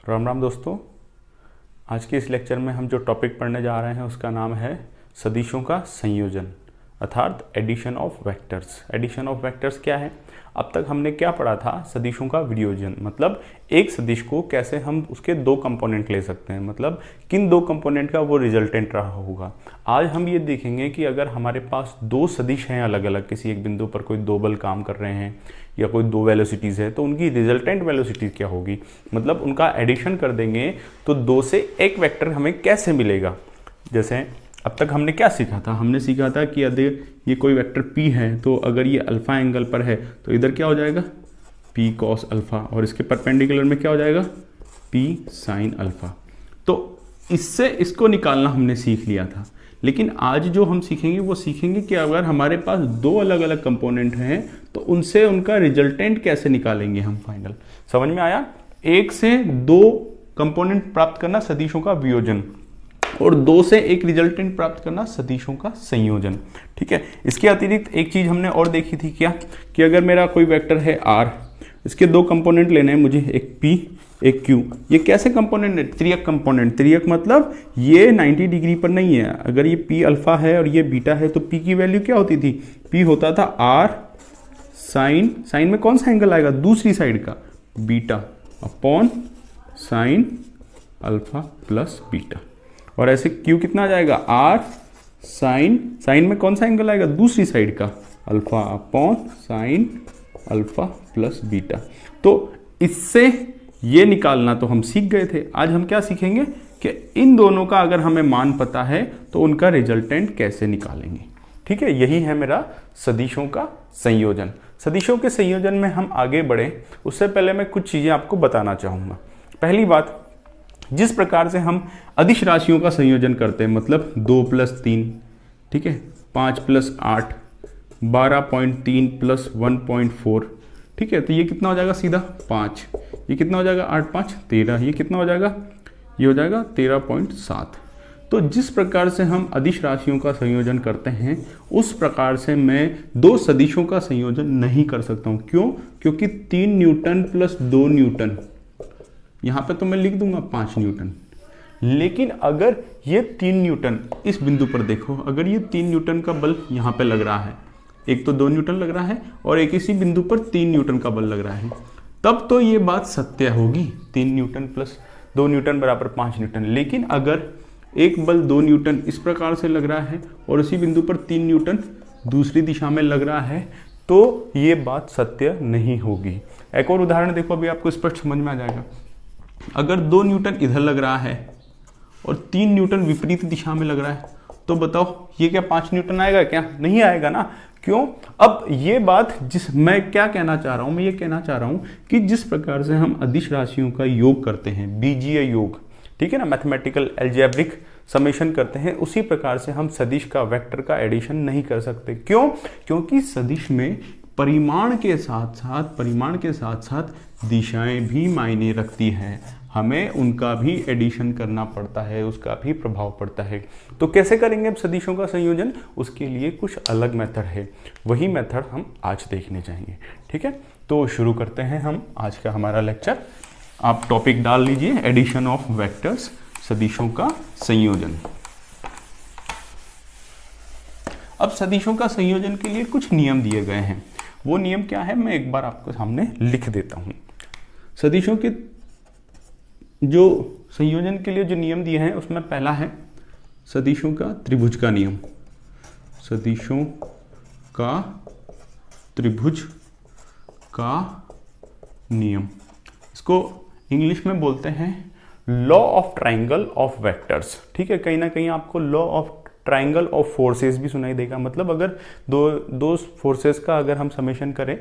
राम राम दोस्तों। आज के इस लेक्चर में हम जो टॉपिक पढ़ने जा रहे हैं उसका नाम है सदिशों का संयोजन अर्थात addition of vectors. Addition of vectors क्या है? अब तक हमने क्या पढ़ा था? सदिशों का वियोजन, मतलब एक सदिश को कैसे हम उसके दो कंपोनेंट ले सकते हैं, मतलब किन दो कंपोनेंट का वो रिजल्टेंट रहा होगा। आज हम ये देखेंगे कि अगर हमारे पास दो सदिश हैं अलग अलग, किसी एक बिंदु पर कोई दो बल काम कर रहे हैं या कोई दो वेलोसिटीज़ है, तो उनकी रिजल्टेंट वेलोसिटी क्या होगी, मतलब उनका एडिशन कर देंगे तो दो से एक वेक्टर हमें कैसे मिलेगा। जैसे अब तक हमने क्या सीखा था? हमने सीखा था कि यदि ये कोई वेक्टर p है तो अगर ये अल्फा एंगल पर है तो इधर क्या हो जाएगा p cos अल्फा, और इसके परपेंडिकुलर में क्या हो जाएगा p sin अल्फा। तो इससे इसको निकालना हमने सीख लिया था। लेकिन आज जो हम सीखेंगे वो सीखेंगे कि अगर हमारे पास दो अलग अलग कंपोनेंट हैं तो उनसे उनका रिजल्टेंट कैसे निकालेंगे हम फाइनल। समझ में आया? एक से दो कंपोनेंट प्राप्त करना सदिशों का वियोजन, और दो से एक रिजल्टेंट प्राप्त करना सदिशों का संयोजन। ठीक है, इसके अतिरिक्त एक चीज हमने और देखी थी क्या, कि अगर मेरा कोई वेक्टर है r, इसके दो कंपोनेंट लेने हैं मुझे, एक p एक q। ये कैसे कंपोनेंट है? त्रियक कंपोनेंट। त्रियक मतलब ये 90 डिग्री पर नहीं है। अगर ये p अल्फा है और ये बीटा है तो p की वैल्यू क्या होती थी? p होता था r साइन, साइन में कौन सा एंगल आएगा? दूसरी साइड का, beta upon sine alpha plus beta. और ऐसे Q कितना आ जाएगा? R साइन, साइन में कौन सा एंगल आएगा? दूसरी साइड का, alpha upon sine alpha plus beta. तो इससे ये निकालना तो हम सीख गए थे। आज हम क्या सीखेंगे कि इन दोनों का अगर हमें मान पता है तो उनका रिजल्टेंट कैसे निकालेंगे। ठीक है, यही है मेरा सदिशों का संयोजन। सदिशों के संयोजन में हम आगे बढ़े उससे पहले मैं कुछ चीजें आपको बताना चाहूंगा। पहली बात, जिस प्रकार से हम अदिश राशियों का संयोजन करते हैं, मतलब 2 + 3, ठीक है, 5 + 8, 12.3 + 1.4, ठीक है, तो ये कितना हो जाएगा? सीधा 5। ये कितना हो जाएगा? 8 × 5 = 13। ये कितना हो जाएगा? ये हो जाएगा 13.7। तो जिस प्रकार से हम अदिश राशियों का संयोजन करते हैं उस प्रकार से मैं दो सदिशों का संयोजन नहीं कर सकता हूं। क्यों? क्योंकि 3 न्यूटन + 2 न्यूटन, यहां पे तो मैं लिख दूंगा 5 न्यूटन। लेकिन अगर ये 3 न्यूटन, इस बिंदु पर देखो, अगर ये 3 न्यूटन का बल यहां पे लग रहा है, एक तो 2 न्यूटन लग रहा है और एक इसी बिंदु पर 3 न्यूटन का बल लग रहा है, तब तो ये बात सत्य होगी, 3 न्यूटन + 2 न्यूटन = 5 न्यूटन। लेकिन अगर एक बल 2 न्यूटन इस प्रकार से लग रहा है और उसी बिंदु पर 3 न्यूटन दूसरी दिशा में लग रहा है तो ये बात सत्य नहीं होगी। एक और उदाहरण देखो, अभी आपको स्पष्ट समझ में आ जाएगा। अगर 2 न्यूटन इधर लग रहा है और 3 न्यूटन विपरीत दिशा में लग रहा है, तो बताओ ये क्या 5 न्यूटन आएगा? क्या नहीं आएगा ना। क्यों? अब ये बात मैं क्या कहना चाह रहा हूं, मैं ये कहना चाह रहा हूं कि जिस प्रकार से हम अदिश राशियों का योग करते हैं, बीजीय योग, ठीक है ना, मैथमेटिकल एल्जेब्रिक समेशन करते हैं, उसी प्रकार से हम सदिश का, वेक्टर का एडिशन नहीं कर सकते। क्यों? क्योंकि सदिश में परिमाण के साथ साथ दिशाएं भी मायने रखती हैं। हमें उनका भी एडिशन करना पड़ता है, उसका भी प्रभाव पड़ता है। तो कैसे करेंगे अब सदिशों का संयोजन? उसके लिए कुछ अलग मेथड है, वही मेथड हम आज देखने जाएंगे। ठीक है, तो शुरू करते हैं हम आज का हमारा लेक्चर। आप टॉपिक डाल लीजिए, एडिशन ऑफ वेक्टर्स, सदिशों का संयोजन। अब सदिशों का संयोजन के लिए कुछ नियम दिए गए हैं। वो नियम क्या है मैं एक बार आपको सामने लिख देता हूं। सदिशों के जो संयोजन के लिए जो नियम दिए हैं उसमें पहला है सदिशों का त्रिभुज का नियम। सदिशों का त्रिभुज का नियम, इसको इंग्लिश में बोलते हैं law of triangle of vectors. ठीक है, कहीं ना कहीं आपको law of triangle of forces भी सुनाई देगा। मतलब अगर दो फोर्सेस का अगर हम समेशन करें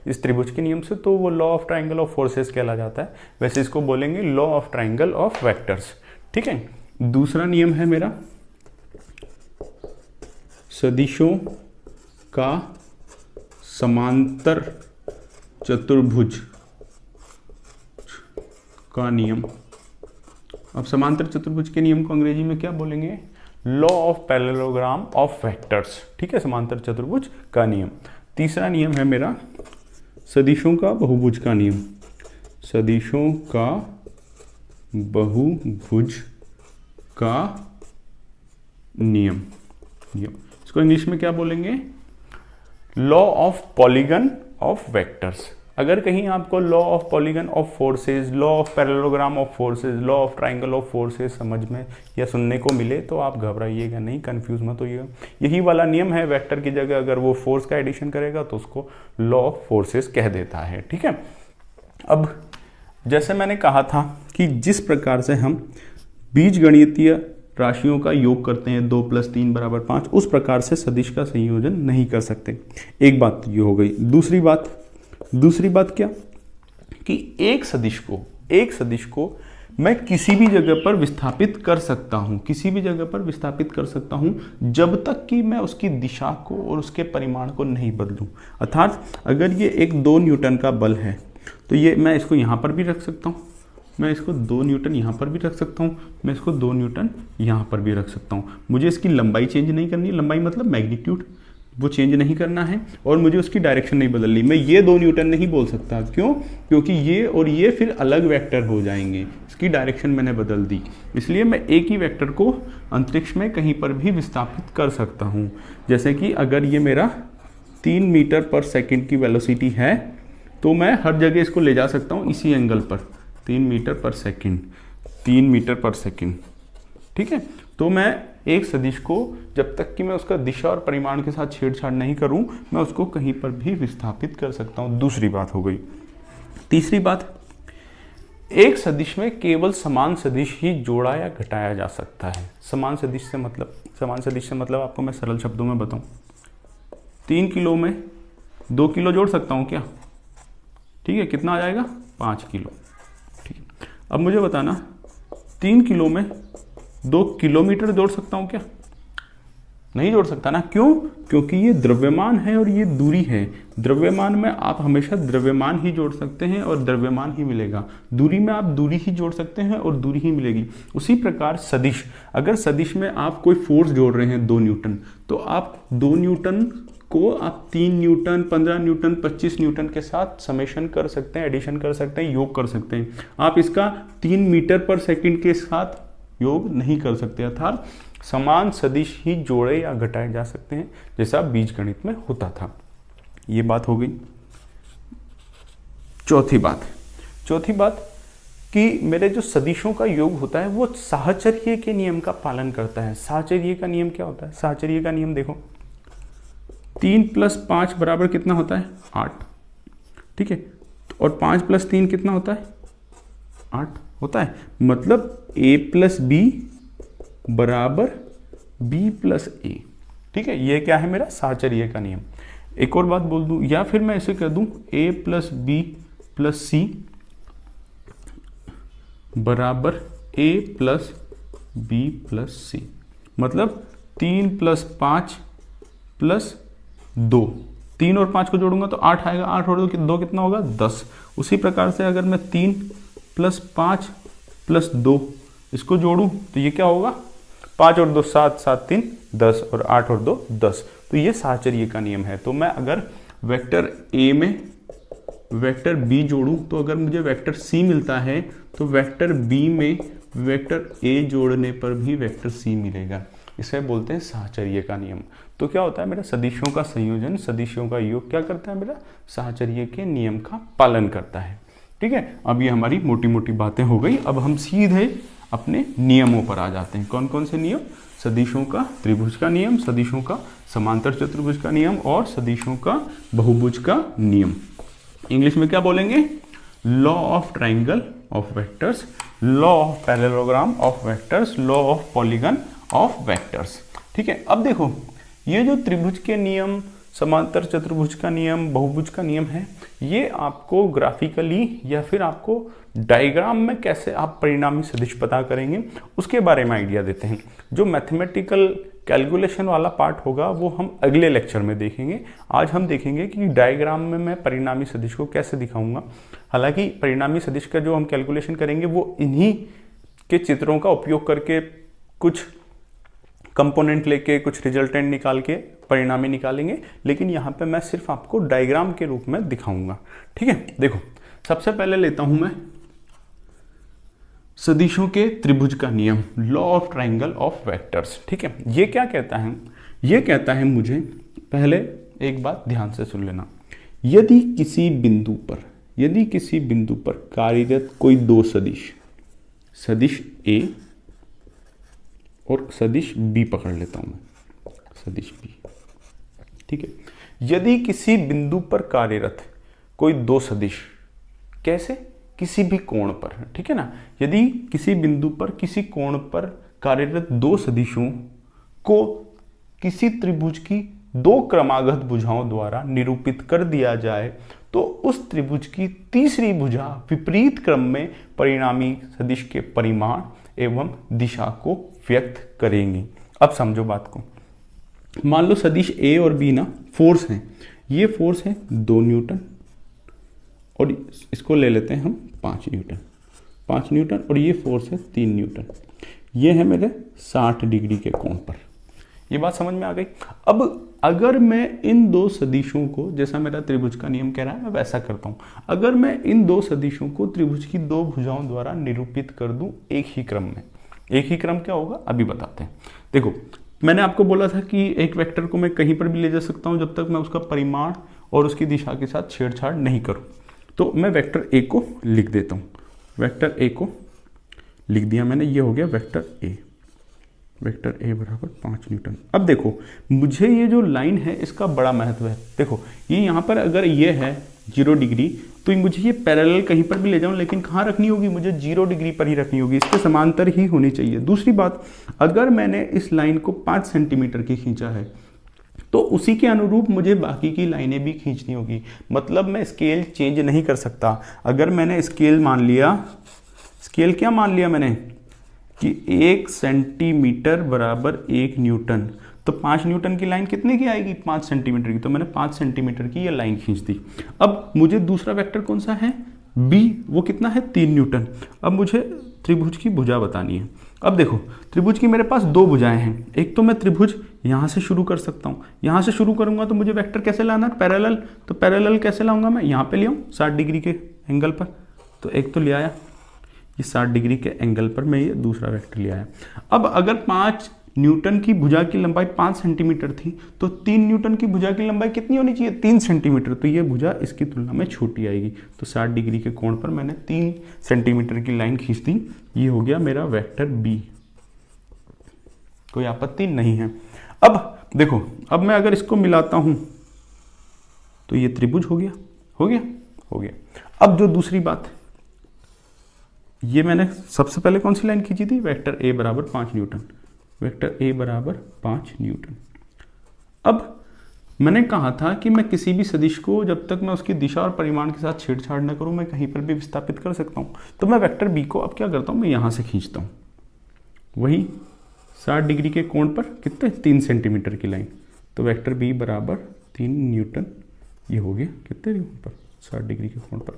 इस त्रिभुज के नियम से तो वो law of triangle of forces कहला जाता है। वैसे इसको बोलेंगे law of triangle of vectors. ठीक है, दूसरा नियम है मेरा सदिशों का समांतर चतुर्भुज का नियम। अब समांतर चतुर्भुज के नियम को अंग्रेजी में क्या बोलेंगे? Law of parallelogram of vectors. ठीक है, समांतर चतुर्भुज का नियम। तीसरा नियम है मेरा सदिशों का बहुभुज का नियम। सदिशों का बहुभुज का नियम। इसको इंग्लिश में क्या बोलेंगे? Law of polygon of vectors. अगर कहीं आपको law of polygon of forces, law of parallelogram of forces, law of triangle of forces समझ में या सुनने को मिले तो आप घबराइएगा नहीं, कंफ्यूज मत होइएगा। यही वाला नियम है, वेक्टर की जगह अगर वो फोर्स का एडिशन करेगा तो उसको लॉ ऑफ फोर्सेस कह देता है। ठीक है, अब जैसे मैंने कहा था कि जिस प्रकार से हम बीजगणितीय राशियों का योग करते हैं 2 + 3 = 5, उस प्रकार से सदिश का संयोजन नहीं कर सकते। एक बात ये हो गई। दूसरी बात क्या कि एक सदिश को मैं किसी भी जगह पर विस्थापित कर सकता हूं, जब तक कि मैं उसकी दिशा को और उसके परिमाण को नहीं बदलूं। अर्थात अगर ये एक 2 न्यूटन का बल है तो ये मैं इसको यहां पर भी रख सकता हूं, मैं इसको 2 न्यूटन यहाँ पर भी रख सकता हूँ, मैं इसको 2 न्यूटन यहाँ पर भी रख सकता हूँ। मुझे इसकी लंबाई चेंज नहीं करनी, लंबाई मतलब मैग्नीट्यूड, वो चेंज नहीं करना है, और मुझे उसकी डायरेक्शन नहीं बदलनी। मैं ये 2 न्यूटन नहीं बोल सकता, क्यों? क्योंकि ये और ये फिर अलग वेक्टर हो जाएंगे, इसकी डायरेक्शन मैंने बदल दी। इसलिए मैं एक ही वेक्टर को अंतरिक्ष में कहीं पर भी विस्थापित कर सकता हूँ। जैसे कि अगर ये मेरा 3 मीटर/सेकंड की वेलोसिटी है तो मैं हर जगह इसको ले जा सकता हूँ इसी एंगल पर, 3 मीटर/सेकंड। ठीक है, तो मैं एक सदिश को जब तक कि मैं उसका दिशा और परिमाण के साथ छेड़छाड़ नहीं करूं, मैं उसको कहीं पर भी विस्थापित कर सकता हूं। दूसरी बात हो गई। तीसरी बात, एक सदिश में केवल समान सदिश ही जोड़ा या घटाया जा सकता है। समान सदिश से मतलब आपको मैं सरल शब्दों में बताऊं, 3 किलो में 2 किलो जोड़ सकता हूं क्या? ठीक है, कितना आ जाएगा? 5 किलो। ठीक है, अब मुझे बताना 3 किलो में 2 किलोमीटर जोड़ सकता हूं क्या? नहीं जोड़ सकता ना। क्यों? क्योंकि ये द्रव्यमान है और ये दूरी है। द्रव्यमान में आप हमेशा द्रव्यमान ही जोड़ सकते हैं और द्रव्यमान ही मिलेगा। दूरी में आप दूरी ही जोड़ सकते हैं और दूरी ही मिलेगी। उसी प्रकार सदिश, अगर सदिश में आप कोई फोर्स जोड़ रहे हैं 2 न्यूटन, तो आप 2 न्यूटन को आप 3 न्यूटन, 15 न्यूटन, 25 न्यूटन के साथ समेशन कर सकते हैं, एडिशन कर सकते हैं, योग कर सकते हैं। आप इसका 3 मीटर/सेकंड के साथ योग नहीं कर सकते। अर्थात समान सदिश ही जोड़े या घटाए जा सकते हैं, जैसा बीजगणित में होता था। ये बात हो गई। चौथी बात कि मेरे जो सदिशों का योग होता है वो साहचर्य के नियम का पालन करता है। साहचर्य का नियम क्या होता है? साहचर्य का नियम देखो, 3 + 5 बराबर कितना होता है? 8। ठीक है, और 5 + 3 कितना होता है? 8 होता है। मतलब a + b बराबर b + a। ठीक है, ये क्या है? मेरा साहचर्य का नियम। एक और बात बोल दूं, या फिर मैं ऐसे कह दूं a + b + c बराबर a + b + c। मतलब 3 + 5 + 2, 3 और 5 को जोड़ूंगा तो 8 आएगा। 8 और 2 कितना होगा? 10। उसी प्रकार से अगर मैं 3 + 5 + 2 इसको जोड़ूं तो ये क्या होगा? 5 और 2 7, 7 3 10, और 8 और 2 10। तो ये साहचर्य का नियम है। तो मैं अगर वेक्टर a में वेक्टर b जोड़ूं तो अगर मुझे वेक्टर c मिलता है तो वेक्टर b में वेक्टर a जोड़ने पर भी वेक्टर c मिलेगा। इसे बोलते हैं साहचर्य का नियम। तो क्या होता है? मेरा सदिशों का संयोजन, सदिशों का योग क्या करता है? मेरा साहचर्य के नियम का पालन करता है। ठीक है, अब ये हमारी मोटी मोटी बातें हो गई। अब हम सीधे अपने नियमों पर आ जाते हैं। कौन कौन से नियम? सदिशों का त्रिभुज का नियम, सदिशों का समांतर चतुर्भुज का नियम और सदिशों का बहुभुज का नियम। इंग्लिश में क्या बोलेंगे? Law of triangle of vectors, law of parallelogram of vectors, law of polygon of vectors. ठीक है, अब देखो ये जो त्रिभुज के नियम, समांतर चतुर्भुज का नियम, बहुभुज का नियम है, ये आपको ग्राफिकली या फिर आपको डायग्राम में कैसे आप परिणामी सदिश पता करेंगे उसके बारे में आइडिया देते हैं। जो मैथमेटिकल कैलकुलेशन वाला पार्ट होगा वो हम अगले लेक्चर में देखेंगे। आज हम देखेंगे कि डायग्राम में मैं परिणामी सदिश को कैसे दिखाऊंगा। हालांकि परिणामी सदिश का जो हम कैलकुलेशन करेंगे वो इन्हीं के चित्रों का उपयोग करके, कुछ कंपोनेंट लेके, कुछ रिजल्टेंट निकाल के परिणामी निकालेंगे, लेकिन यहाँ पे मैं सिर्फ आपको डायग्राम के रूप में दिखाऊंगा। ठीक है, देखो सबसे पहले लेता हूं मैं सदिशों के त्रिभुज का नियम, law of triangle of vectors. ठीक है, ये क्या कहता है? ये कहता है, मुझे पहले एक बात ध्यान से सुन लेना। यदि किसी बिंदु पर कार्यरत कोई दो सदिश, सदिश ए और सदिश बी पकड़ लेता हूं मैं, सदिश बी। ठीक है, यदि किसी बिंदु पर कार्यरत कोई दो सदिश, कैसे? किसी भी कोण पर, ठीक है ना। यदि किसी बिंदु पर किसी कोण पर कार्यरत दो सदिशों को किसी त्रिभुज की दो क्रमागत भुजाओं द्वारा निरूपित कर दिया जाए तो उस त्रिभुज की तीसरी भुजा विपरीत क्रम में परिणामी सदिश के परिमाण एवं दिशा को व्यक्त करेंगी। अब समझो बात को। मान लो सदिश ए और बी ना फोर्स हैं। ये फोर्स है 2 न्यूटन और इसको ले लेते हैं हम 5 न्यूटन और ये फोर्स है 3 न्यूटन। ये है मेरे 60 डिग्री के कोण पर। ये बात समझ में आ गई। अब अगर मैं इन दो सदिशों को, जैसा मेरा त्रिभुज का नियम कह रहा है, मैं वैसा करता हूं। अगर मैं इन दो सदिशों को त्रिभुज की दो भुजाओं द्वारा निरूपित कर दूं एक ही क्रम में, एक ही क्रम क्या होगा अभी बताते हैं। देखो, मैंने आपको बोला था कि एक वेक्टर को मैं कहीं पर भी ले जा सकता हूं जब तक मैं उसका परिमाण और उसकी दिशा के साथ छेड़छाड़ नहीं करूं। तो मैं वेक्टर ए को लिख देता हूं। वेक्टर ए को लिख दिया मैंने, ये हो गया वेक्टर ए। वेक्टर ए बराबर 5 न्यूटन। अब देखो, मुझे ये जो लाइन है इसका बड़ा महत्व है। देखो, ये यहाँ पर अगर ये है 0 डिग्री तो मुझे ये पैरेलल कहीं पर भी ले जाऊं, लेकिन कहाँ रखनी होगी? मुझे 0 डिग्री पर ही रखनी होगी, इसके समांतर ही होनी चाहिए। दूसरी बात, अगर मैंने इस लाइन को 5 सेंटीमीटर की खींचा है तो उसी के अनुरूप मुझे बाकी की लाइनें भी खींचनी होगी। मतलब मैं स्केल चेंज नहीं कर सकता। अगर मैंने स्केल मान लिया, स्केल क्या मान लिया मैंने कि 1 सेंटीमीटर बराबर 1 न्यूटन, तो 5 न्यूटन की लाइन कितने की आएगी? 5 सेंटीमीटर की। तो मैंने 5 सेंटीमीटर की ये लाइन खींच दी। अब मुझे दूसरा वेक्टर कौन सा है? बी। वो कितना है? 3 न्यूटन। अब मुझे त्रिभुज की भुजा बतानी है। अब देखो, त्रिभुज की मेरे पास दो भुजाएं हैं। एक तो मैं त्रिभुज यहां से शुरू कर सकता हूं। यहां से शुरू करूंगा तो मुझे वेक्टर कैसे लाना है? पैरेलल। तो पैरेलल कैसे लाऊंगा मैं? यहां पे ले आऊं 60 डिग्री के एंगल पर। तो एक तो ले आया, ये 60 डिग्री के एंगल पर मैं ये दूसरा वेक्टर ले आया। अब अगर 5 न्यूटन की भुजा की लंबाई 5 सेंटीमीटर थी तो 3 न्यूटन की भुजा की लंबाई कितनी होनी चाहिए? 3 सेंटीमीटर। तो ये भुजा इसकी तुलना में छोटी आएगी। तो 60 डिग्री के कोण पर मैंने 3 सेंटीमीटर की लाइन खींच दी। ये हो गया मेरा वेक्टर बी। कोई आपत्ति नहीं है। अब देखो, अब मैं अगर इसको मिलाता हूं तो ये त्रिभुज हो गया, हो गया, हो गया। अब जो दूसरी बात है, ये मैंने सबसे पहले कौन सी लाइन खींची थी? वेक्टर ए बराबर 5 न्यूटन। वेक्टर ए बराबर 5 न्यूटन। अब मैंने कहा था कि मैं किसी भी सदिश को जब तक मैं उसकी दिशा और परिमाण के साथ छेड़छाड़ न करूं, मैं कहीं पर भी विस्थापित कर सकता हूं। तो मैं वेक्टर बी को अब क्या करता हूं? मैं यहां से खींचता हूं, वही 60 डिग्री के कोण पर कितने? 3 सेंटीमीटर की लाइन। तो वेक्टर बी बराबर 3 न्यूटन। ये हो गया कितने पर? 60 डिग्री के कोण पर।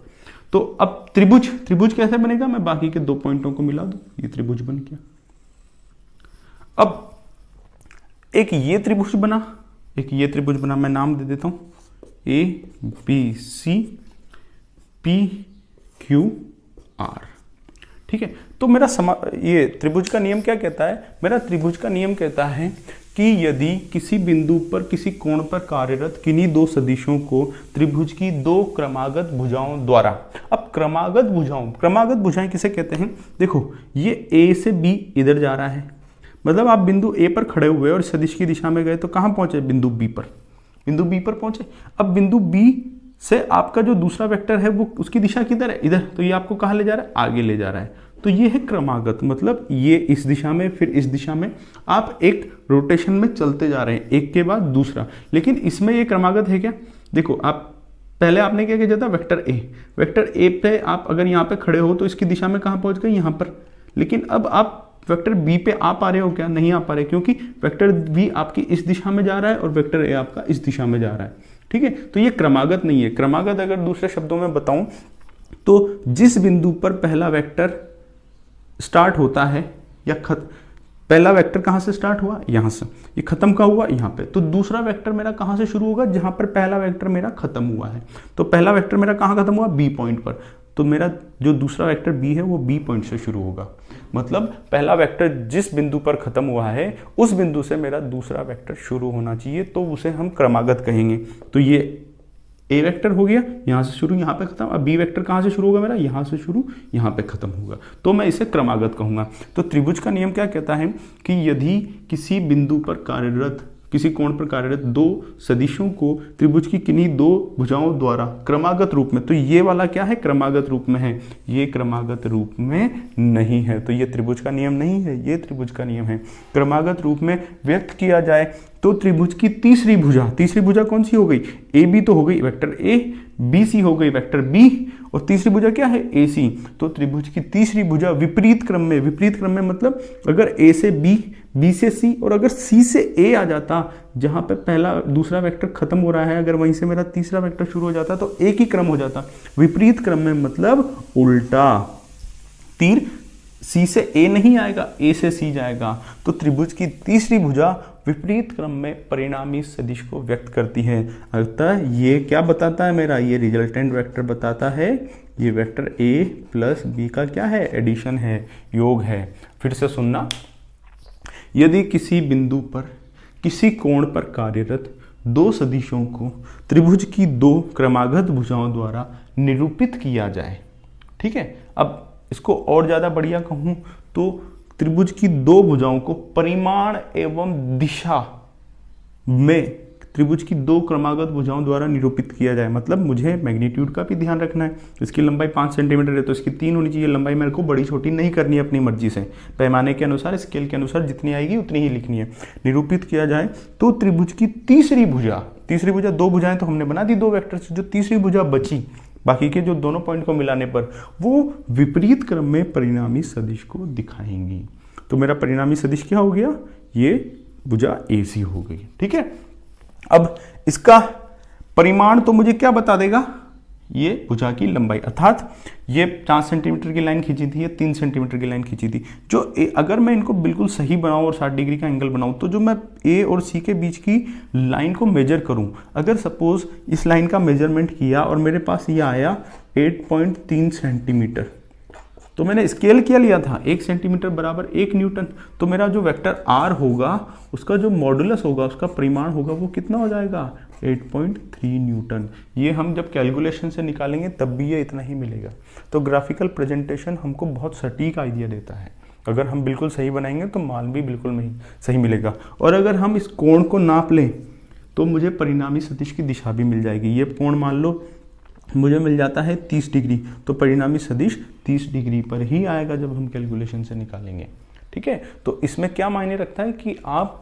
तो अब त्रिभुज कैसे बनेगा? मैं बाकी के 2 पॉइंटों को मिला दूं, ये त्रिभुज बन गया। अब एक ये त्रिभुज बना, मैं नाम दे देता हूं ABC PQR। ठीक है, तो मेरा ये त्रिभुज का नियम क्या कहता है? मेरा त्रिभुज का नियम कहता है कि यदि किसी बिंदु पर किसी कोण पर कार्यरत किन्हीं दो सदिशों को त्रिभुज की दो क्रमागत भुजाओं द्वारा, अब क्रमागत भुजाएं किसे कहते हैं? देखो, ये ए से बी इधर जा रहा है, मतलब आप बिंदु ए पर खड़े हुए और सदिश की दिशा में गए तो कहां पहुंचे? बिंदु बी पर पहुंचे। अब बिंदु बी से आपका जो दूसरा वेक्टर है वो उसकी दिशा किधर है? इधर। तो ये आपको कहां ले जा रहा है? आगे ले जा रहा है। तो ये है क्रमागत, मतलब ये इस दिशा में फिर इस दिशा में आप एक रोटेशन में चलते जा रहे हैं, एक के बाद दूसरा। लेकिन इसमें ये क्रमागत है क्या? देखो, आप पहले आपने क्या किया था? वेक्टर ए पे आप अगर यहाँ पे खड़े हो तो इसकी दिशा में कहाँ पहुंच गए? यहाँ पर। लेकिन अब आप वेक्टर बी पे आ पा रहे हो क्या? नहीं आ पा रहे, क्योंकि वेक्टर बी आपकी इस दिशा में जा रहा है और वेक्टर ए आपका इस दिशा में जा रहा है। ठीक है, तो ये क्रमागत नहीं है। क्रमागत अगर दूसरे शब्दों में बताऊं तो जिस बिंदु पर पहला वेक्टर स्टार्ट होता है या पहला वेक्टर कहां से स्टार्ट हुआ? यहां से। ये खत्म कहां हुआ? यहां पे। तो दूसरा वेक्टर मेरा कहां से शुरू होगा? जहां पर पहला वेक्टर मेरा खत्म हुआ है। तो पहला वेक्टर मेरा कहां खत्म हुआ? बी पॉइंट पर। तो मेरा जो दूसरा वेक्टर b है वो b पॉइंट से शुरू होगा। मतलब पहला वेक्टर जिस बिंदु पर खत्म हुआ है उस बिंदु से मेरा दूसरा वेक्टर शुरू होना चाहिए, तो उसे हम क्रमागत कहेंगे। तो ये ए वेक्टर हो गया, यहाँ से शुरू यहाँ पे खत्म। अब बी वेक्टर कहाँ से शुरू होगा मेरा, यहाँ से शुरू यहाँ पे खत्म होगा, तो मैं इसे क्रमागत कहूँगा। तो त्रिभुज का नियम क्या कहता है कि यदि किसी बिंदु पर कार्यरत, किसी कोण पर कार्यरत दो सदिशों को त्रिभुज की किन्हीं दो भुजाओं द्वारा क्रमागत रूप में, तो ये वाला क्या है, क्रमागत रूप में है, ये क्रमागत रूप में नहीं है, तो ये त्रिभुज का नियम नहीं है, ये त्रिभुज का नियम है। क्रमागत रूप में व्यक्त किया जाए तो त्रिभुज की तीसरी भुजा कौन सी हो गई, ए बी तो हो गई वेक्टर ए, बी सी हो गई वेक्टर बी, और तीसरी भुजा क्या है, ए सी। तो त्रिभुज की तीसरी भुजा विपरीत क्रम में मतलब अगर ए से बी, बी से सी और अगर सी से ए आ जाता, जहां पे पहला दूसरा वेक्टर खत्म हो रहा है, अगर वहीं से मेरा तीसरा वेक्टर शुरू हो जाता तो एक ही क्रम हो जाता। विपरीत क्रम में मतलब उल्टा, तीर सी से ए नहीं आएगा, ए से सी जाएगा। तो त्रिभुज की तीसरी भुजा विपरीत क्रम में परिणामी सदिश को व्यक्त करती है। अतः ये क्या बताता है मेरा, ये रिजल्टेंट वेक्टर बताता है, ये वेक्टर ए प्लस बी का क्या है, एडिशन है, योग है। फिर से सुनना, यदि किसी बिंदु पर किसी कोण पर कार्यरत दो सदिशों को त्रिभुज की दो क्रमागत भुजाओं द्वारा निरूपित किया जाए, ठीक है। अब इसको और ज्यादा बढ़िया कहूं तो त्रिभुज की दो भुजाओं को परिमाण एवं दिशा में त्रिभुज की दो क्रमागत भुजाओं द्वारा निरूपित किया जाए। मतलब मुझे मैग्नीट्यूड का भी ध्यान रखना है, इसकी लंबाई 5 सेंटीमीटर है तो इसकी 3 होनी चाहिए लंबाई, मेरे को बड़ी छोटी नहीं करनी है अपनी मर्जी से, पैमाने के अनुसार, स्केल के अनुसार जितनी आएगी उतनी ही लिखनी है। निरूपित किया जाए तो त्रिभुज की तीसरी भुजा, दो भुजाएं तो हमने बना दी दो वेक्टर से, जो तीसरी भुजा बची बाकी के जो दोनों पॉइंट को मिलाने पर वो विपरीत क्रम में परिणामी सदिश को दिखाएंगी। तो मेरा परिणामी सदिश क्या हो गया, ये भुजा AC हो गई, ठीक है। अब इसका परिमाण तो मुझे क्या बता देगा, ये भुजा की लंबाई, अर्थात ये 4 सेंटीमीटर की लाइन खींची थी, ये 3 सेंटीमीटर की लाइन खींची थी। जो अगर मैं इनको बिल्कुल सही बनाऊं और 60 डिग्री का एंगल बनाऊं, तो जो मैं ए और सी के बीच की लाइन को मेजर करूं, अगर सपोज इस लाइन का मेजरमेंट किया और मेरे पास ये आया 8.3 सेंटीमीटर, तो मैंने स्केल क्या लिया था, 1 सेंटीमीटर बराबर 1 न्यूटन। तो मेरा जो वेक्टर R होगा उसका जो मॉडुलस होगा, उसका परिमाण होगा, वो कितना हो जाएगा, 8.3 न्यूटन। ये हम जब कैलकुलेशन से निकालेंगे तब भी ये इतना ही मिलेगा। तो ग्राफिकल प्रेजेंटेशन हमको बहुत सटीक आइडिया देता है। अगर हम बिल्कुल सही बनाएंगे तो मान भी बिल्कुल सही मिलेगा। और अगर हम इस कोण को नाप लें तो मुझे परिणामी सदिश की दिशा भी मिल जाएगी। ये कोण मान लो मुझे मिल जाता है 30 डिग्री, तो परिणामी सदिश 30 डिग्री पर ही आएगा जब हम कैलकुलेशन से निकालेंगे, ठीक है। तो इसमें क्या मायने रखता है कि आप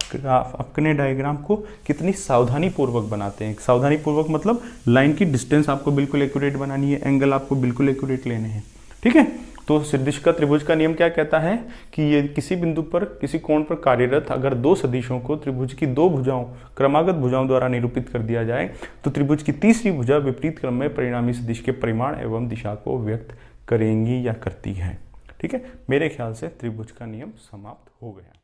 अपने डायग्राम को कितनी सावधानी पूर्वक बनाते हैं। सावधानी पूर्वक मतलब लाइन की डिस्टेंस आपको बिल्कुल एक्यूरेट बनानी है, एंगल आपको बिल्कुल एक्यूरेट लेने हैं, ठीक है। तो सदिश का त्रिभुज का नियम क्या कहता है कि ये किसी बिंदु पर किसी कोण पर कार्यरत अगर दो सदिशों को त्रिभुज की दो भुजाओं क्रमागत भुजाओं द्वारा निरूपित कर दिया जाए तो त्रिभुज की तीसरी भुजा विपरीत क्रम में परिणामी सदिश के परिमाण एवं दिशा को व्यक्त करेंगी या करती है, ठीक है। मेरे ख्याल से त्रिभुज का नियम समाप्त हो गया।